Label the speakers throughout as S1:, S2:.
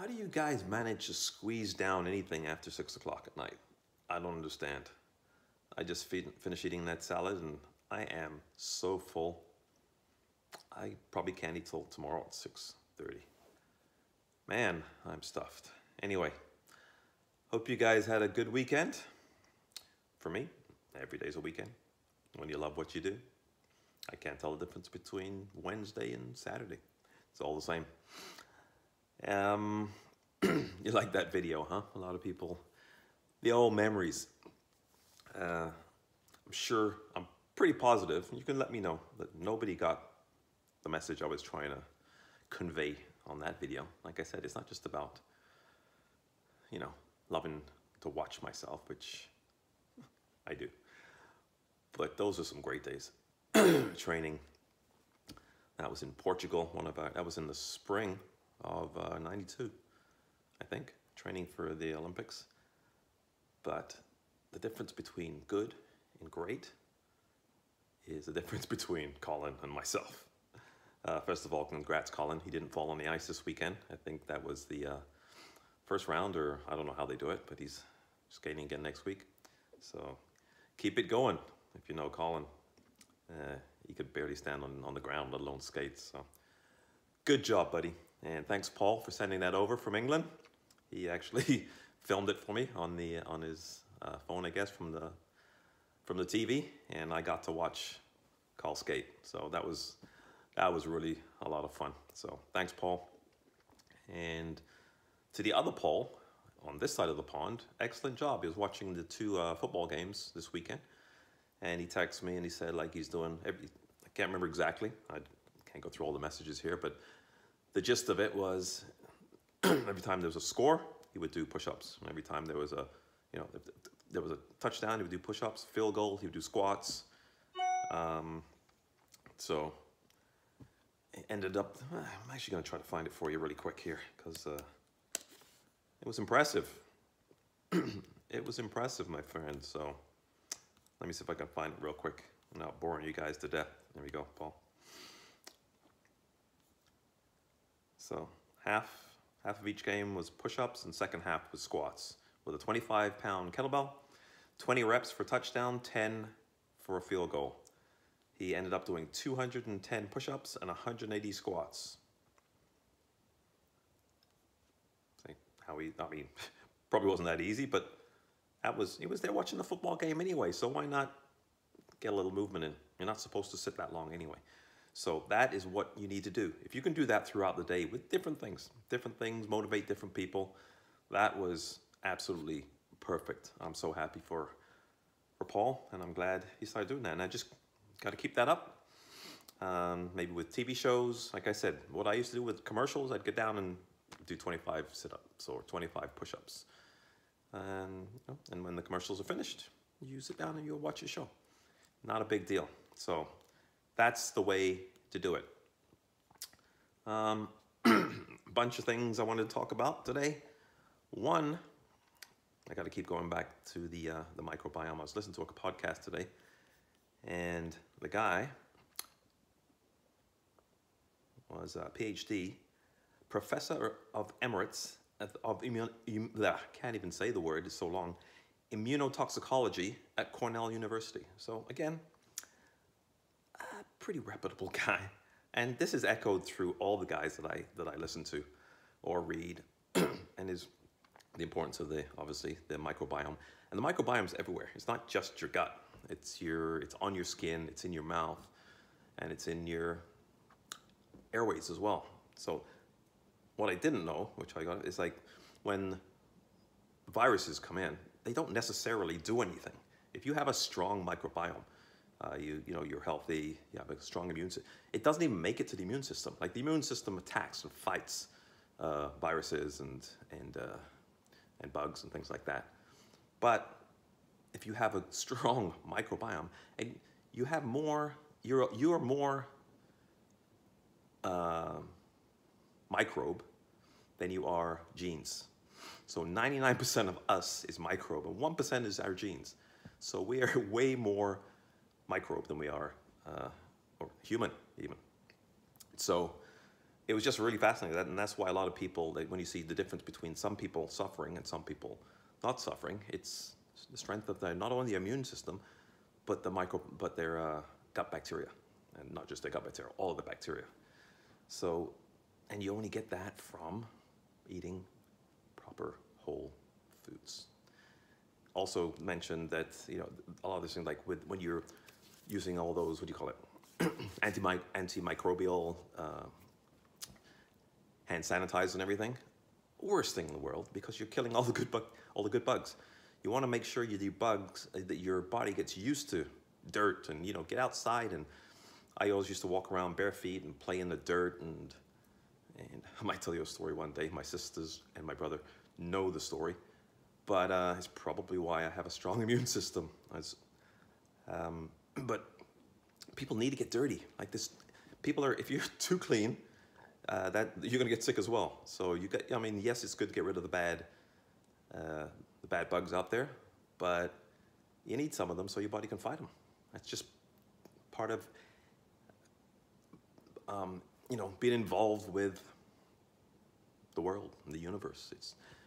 S1: How do you guys manage to squeeze down anything after 6 o'clock at night? I don't understand. I just finished eating that salad and I am so full. I probably can't eat till tomorrow at 6:30. Man, I'm stuffed. Anyway, hope you guys had a good weekend. For me, every day's a weekend when you love what you do. I can't tell the difference between Wednesday and Saturday. It's all the same. You like that video, huh? A lot of people, the old memories. I'm sure, I'm pretty positive, you can let me know that nobody got the message I was trying to convey on that video. Like I said, it's not just about, loving to watch myself, which I do. But those are some great days. Training. That was in Portugal. That was in the spring of '92, I think, training for the Olympics. But the difference between good and great is the difference between Colin and myself. First of all, congrats, Colin. He didn't fall on the ice this weekend. I think that was the first round, or I don't know how they do it, but he's skating again next week. So keep it going. If you know Colin, he could barely stand on the ground, let alone skate. So good job, buddy. And thanks, Paul, for sending that over from England. He actually filmed it for me on his phone, I guess, from the TV, and I got to watch Carl skate. So that was really a lot of fun. So thanks, Paul. And to the other Paul on this side of the pond, excellent job. He was watching the two football games this weekend, and he texted me and he said, like, he's doing I can't remember exactly. I can't go through all the messages here, but the gist of it was every time there was a score, he would do push-ups. And every time there was if there was a touchdown, he would do push-ups. Field goal, he would do squats. So it ended up, I'm actually going to try to find it for you really quick here, because it was impressive. It was impressive, my friend. So let me see if I can find it real quick. I'm not boring you guys to death. There we go, Paul. So half of each game was push-ups, and second half was squats with a 25-pound kettlebell, 20 reps for touchdown, 10 for a field goal. He ended up doing 210 push-ups and 180 squats. See how probably wasn't that easy, but he was there watching the football game anyway, so why not get a little movement in? You're not supposed to sit that long anyway. So that is what you need to do. If you can do that throughout the day with different things motivate different people, that was absolutely perfect. I'm so happy for Paul, and I'm glad he started doing that. And I just got to keep that up. Maybe with TV shows, like I said, what I used to do with commercials, I'd get down and do 25 sit-ups or 25 push-ups. And when the commercials are finished, you sit down and you'll watch your show. Not a big deal. So that's the way to do it. Bunch of things I wanted to talk about today. One, I got to keep going back to the microbiome. I was listening to a podcast today, and the guy was a PhD, professor of emeritus of can't even say the word, it's so long, immunotoxicology at Cornell University. So again, a pretty reputable guy. And this is echoed through all the guys that I listen to or read, and is the importance of obviously the microbiome. And the microbiome's everywhere. It's not just your gut. It's on your skin, it's in your mouth, and it's in your airways as well. So what I didn't know, which I got, is like when viruses come in, they don't necessarily do anything. If you have a strong microbiome, you're healthy, you have a strong immune system, it doesn't even make it to the immune system. Like the immune system attacks and fights viruses and bugs and things like that. But if you have a strong microbiome, and you have more, you're more microbe than you are genes. So 99% of us is microbe, and 1% is our genes. So we are way more microbe than we are, or human even. So it was just really fascinating. And that's why a lot of people, when you see the difference between some people suffering and some people not suffering, it's the strength of not only the immune system, but their gut bacteria, and not just their gut bacteria, all of the bacteria. So, and you only get that from eating proper whole foods. Also mentioned that, a lot of this thing, like when you're using all those, what do you call it, antimicrobial hand sanitizer and everything, worst thing in the world, because you're killing all the good bugs. You want to make sure that your body gets used to dirt, and get outside. And I always used to walk around bare feet and play in the dirt, and I might tell you a story one day. My sisters and my brother know the story, but it's probably why I have a strong immune system. But people need to get dirty like this. If you're too clean, that you're gonna get sick as well. So yes, it's good to get rid of the bad bugs out there, but you need some of them so your body can fight them. That's just part of being involved with the world and the universe.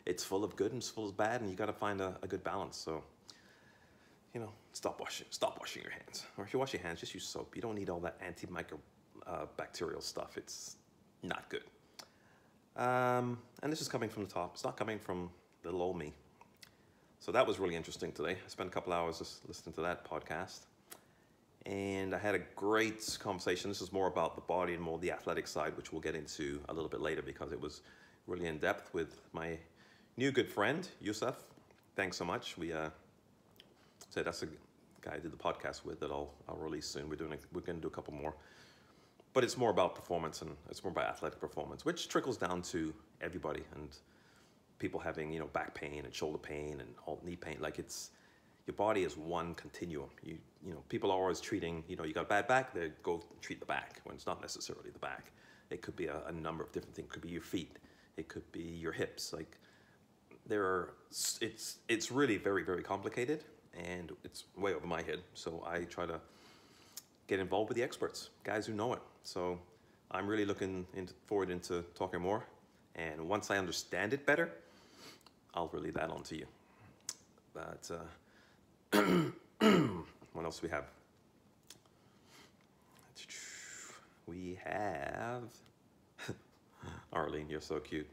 S1: It's full of good and it's full of bad, and you got to find a good balance. So stop washing your hands, or if you wash your hands, just use soap. You don't need all that bacterial stuff. It's not good. And this is coming from the top. It's not coming from little old me. So that was really interesting today. I spent a couple hours just listening to that podcast, and I had a great conversation. This is more about the body and more the athletic side, which we'll get into a little bit later, because it was really in depth with my new good friend, Yusuf. Thanks so much. So that's a guy I did the podcast with that I'll release soon. We're going to do a couple more. But it's more about performance, and it's more about athletic performance, which trickles down to everybody, and people having, back pain and shoulder pain and all knee pain. Like, your body is one continuum. People are always treating, you got a bad back, they go treat the back, when it's not necessarily the back. It could be a number of different things. It could be your feet. It could be your hips. Like, it's really very, very complicated, and it's way over my head. So I try to get involved with the experts, guys who know it. So I'm really looking forward into talking more. And once I understand it better, I'll relay that on to you. But what else do we have? We have Arlene, you're so cute.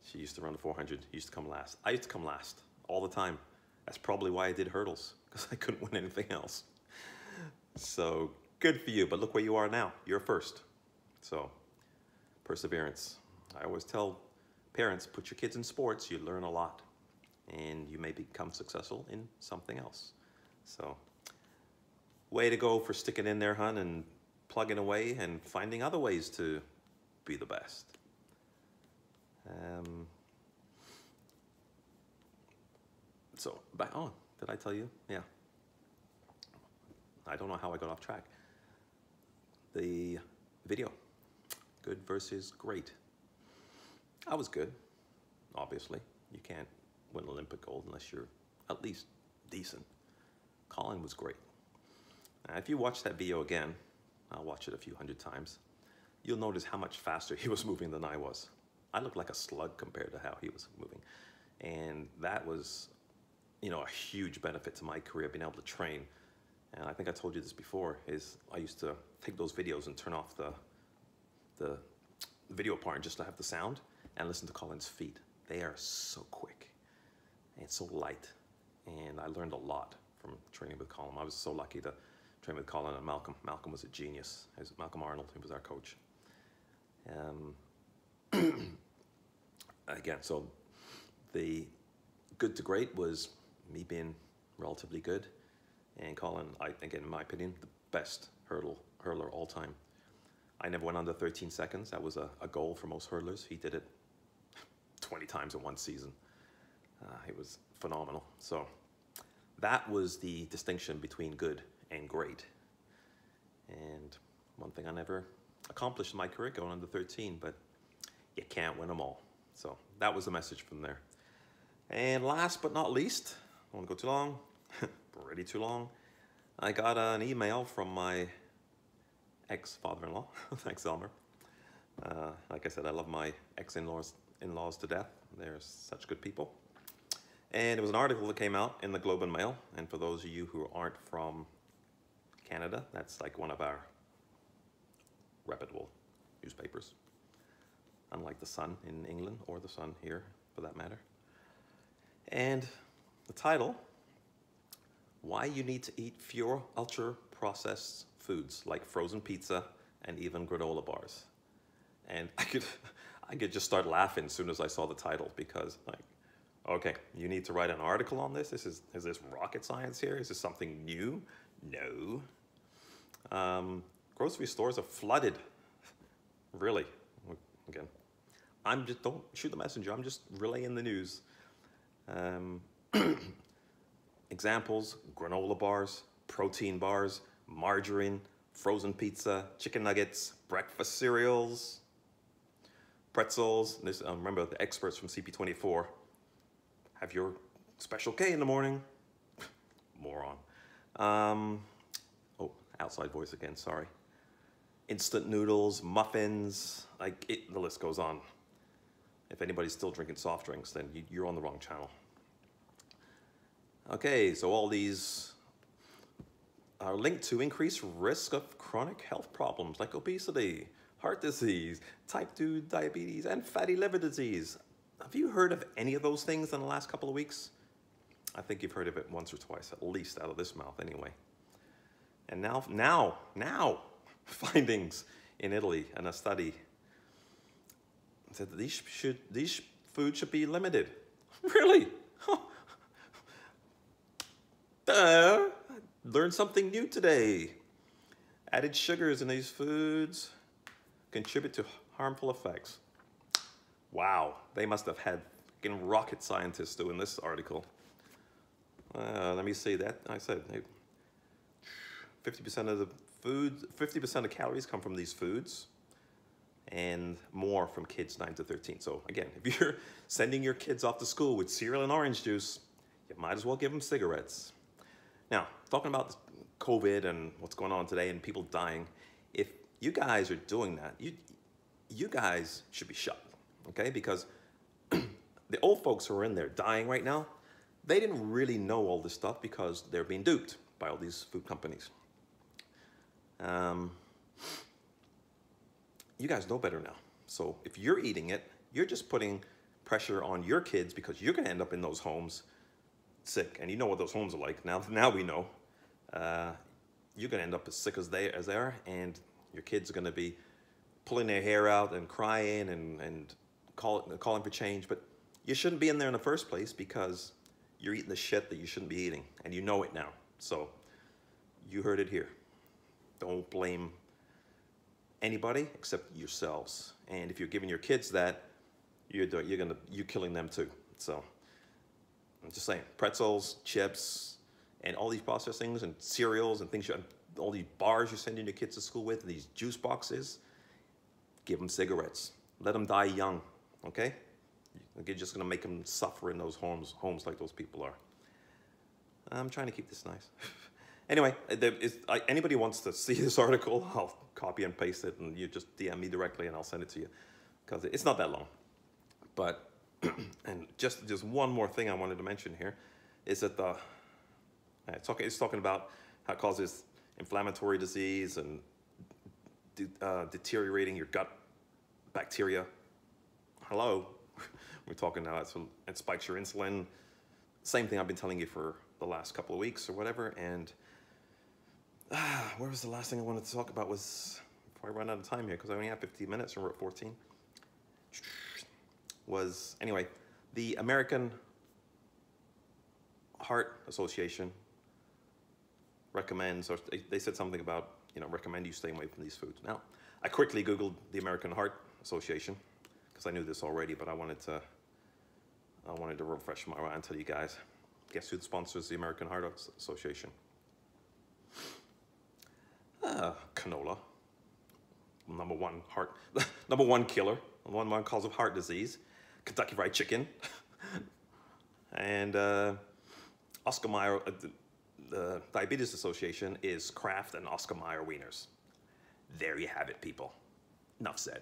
S1: She used to run the 400, used to come last. I used to come last all the time. That's probably why I did hurdles, because I couldn't win anything else. So good for you, but look where you are now. You're first. So perseverance. I always tell parents, put your kids in sports, you learn a lot, and you may become successful in something else. So way to go for sticking in there, hun, and plugging away and finding other ways to be the best. Did I tell you? Yeah. I don't know how I got off track. The video, good versus great. I was good, obviously. You can't win Olympic gold unless you're at least decent. Colin was great. If you watch that video again, I'll watch it a few hundred times, you'll notice how much faster he was moving than I was. I looked like a slug compared to how he was moving. And that was, a huge benefit to my career, being able to train. And I think I told you this before, is I used to take those videos and turn off the video part just to have the sound and listen to Colin's feet. They are so quick and so light. And I learned a lot from training with Colin. I was so lucky to train with Colin and Malcolm. Malcolm was a genius. Malcolm Arnold, he was our coach. Again, so the good to great was me being relatively good, and Colin, again, in my opinion, the best hurler all time. I never went under 13 seconds. That was a goal for most hurlers. He did it 20 times in one season. It was phenomenal. So that was the distinction between good and great. And one thing I never accomplished in my career, going under 13, but you can't win them all. So that was the message from there. And last but not least, I won't go too long, already too long, I got an email from my ex-father-in-law, thanks Elmer, Like I said, I love my ex-in-laws to death. They're such good people. And it was an article that came out in the Globe and Mail. And for those of you who aren't from Canada, that's like one of our reputable newspapers. Unlike the Sun in England, or the Sun here, for that matter. And the title, Why You Need to Eat Fewer Ultra-Processed Foods Like Frozen Pizza and even granola bars. And I could just start laughing as soon as I saw the title, because like, okay, you need to write an article on this? Is this rocket science here? Is this something new? No. Grocery stores are flooded. Really. Again, don't shoot the messenger. I'm just relaying the news. Examples: granola bars, protein bars, margarine, frozen pizza, chicken nuggets, breakfast cereals, pretzels. This, remember the experts from CP24. Have your Special K in the morning. Moron. Oh, outside voice again, sorry. Instant noodles, muffins, like the list goes on. If anybody's still drinking soft drinks, then you're on the wrong channel. Okay, so all these are linked to increased risk of chronic health problems like obesity, heart disease, type 2 diabetes, and fatty liver disease. Have you heard of any of those things in the last couple of weeks? I think you've heard of it once or twice, at least out of this mouth anyway. And now, findings in Italy and a study said that these foods should be limited. Really? Learned something new today. Added sugars in these foods contribute to harmful effects. Wow, they must have had fucking rocket scientists doing this article. Let me see that. I said 50% of the food, 50% of calories come from these foods, and more from kids 9 to 13. So again, if you're sending your kids off to school with cereal and orange juice, you might as well give them cigarettes. Now, talking about COVID and what's going on today and people dying, if you guys are doing that, you guys should be shot, okay? Because the old folks who are in there dying right now, they didn't really know all this stuff because they're being duped by all these food companies. You guys know better now. So if you're eating it, you're just putting pressure on your kids, because you're gonna end up in those homes sick. And you know what those homes are like. Now we know. You're gonna end up as sick as they are, and your kids are gonna be pulling their hair out and crying and calling for change. But you shouldn't be in there in the first place, because you're eating the shit that you shouldn't be eating, and you know it now. So you heard it here. Don't blame anybody except yourselves. And if you're giving your kids that, you're killing them too. So I'm just saying, pretzels, chips, and all these processed things and cereals and things, all these bars you're sending your kids to school with, these juice boxes, give them cigarettes. Let them die young, okay? You're just gonna make them suffer in those homes like those people are. I'm trying to keep this nice. Anyway, anybody wants to see this article, I'll copy and paste it, and you just DM me directly and I'll send it to you, because it's not that long. But, and just one more thing I wanted to mention here, is that it's talking about how it causes inflammatory disease and deteriorating your gut bacteria. Hello, we're talking now, it spikes your insulin. Same thing I've been telling you for the last couple of weeks or whatever. And where was the last thing I wanted to talk about? Was, before I run out of time here, because I only have 15 minutes and we're at 14. Was, anyway, the American Heart Association recommends, or they said something about, recommend you stay away from these foods. Now, I quickly Googled the American Heart Association, because I knew this already, but I wanted to refresh my mind and tell you guys. Guess who sponsors the American Heart Association? Canola. Number one killer, number one cause of heart disease. Kentucky Fried Chicken. And Oscar Mayer, the Diabetes Association is Kraft and Oscar Mayer wieners. There you have it, people. Enough said.